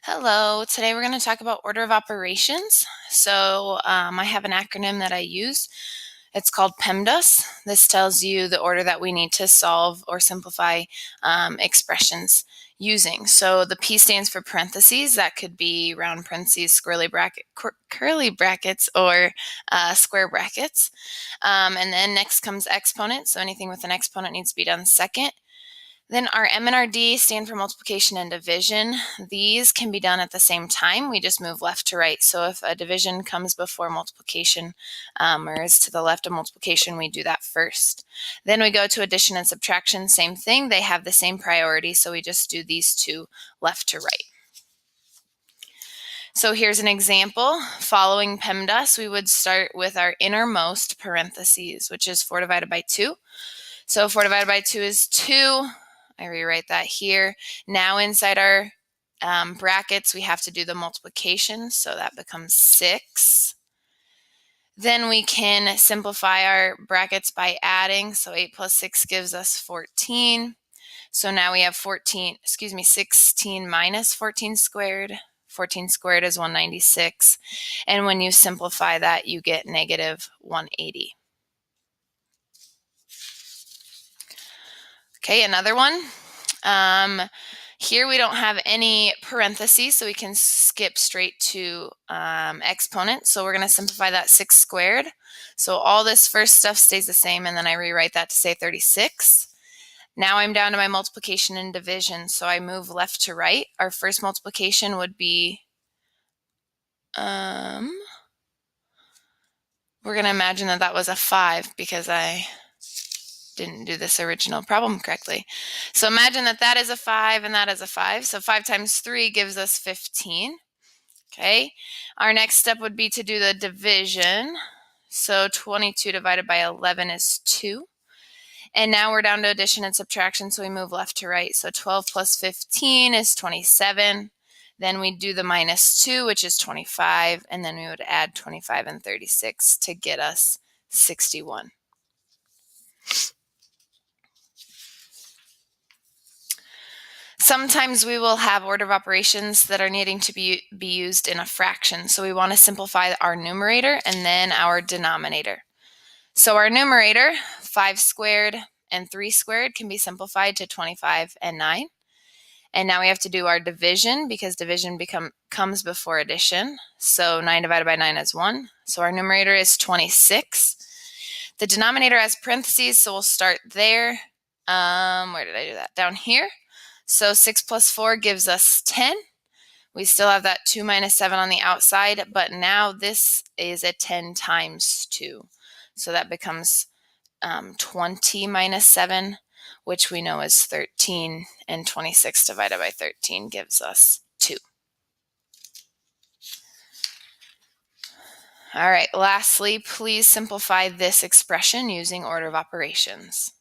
Hello, today we're going to talk about order of operations. I have an acronym that I use. It's called PEMDAS. This tells you the order that we need to solve or simplify expressions using. So the P stands for parentheses. That could be round parentheses, curly brackets, or square brackets. And then next comes exponent. So anything with an exponent needs to be done second. Then our M and our D stand for multiplication and division. These can be done at the same time. We just move left to right. So if a division comes before multiplication or is to the left of multiplication, we do that first. Then we go to addition and subtraction. Same thing. They have the same priority. So we just do these two left to right. So here's an example. Following PEMDAS, we would start with our innermost parentheses, which is 4 divided by 2. So 4 divided by 2 is 2. I rewrite that here. Now inside our brackets, we have to do the multiplication, so that becomes 6. Then we can simplify our brackets by adding, so 8 plus 6 gives us 14. So now we have 16 minus 14 squared. 14 squared is 196. And when you simplify that, you get negative 180. Okay, another one. Here we don't have any parentheses, so we can skip straight to exponent. So we're going to simplify that 6 squared. So all this first stuff stays the same, and then I rewrite that to say 36. Now I'm down to my multiplication and division, so I move left to right. Our first multiplication would be, we're going to imagine that that was a 5 because I didn't do this original problem correctly. So imagine that that is a 5 and that is a 5. So 5 times 3 gives us 15. Okay. Our next step would be to do the division. So 22 divided by 11 is 2. And now we're down to addition and subtraction, so we move left to right. So 12 plus 15 is 27. Then we do the minus 2, which is 25. And then we would add 25 and 36 to get us 61. Sometimes we will have order of operations that are needing to be used in a fraction. So we want to simplify our numerator and then our denominator. So our numerator, 5 squared and 3 squared, can be simplified to 25 and 9. And now we have to do our division because division comes before addition. So 9 divided by 9 is 1. So our numerator is 26. The denominator has parentheses, so we'll start there. Where did I do that? Down here. So 6 plus 4 gives us 10. We still have that 2 minus 7 on the outside, but now this is a 10 times 2. So that becomes 20 minus 7, which we know is 13, and 26 divided by 13 gives us 2. All right, lastly, please simplify this expression using order of operations.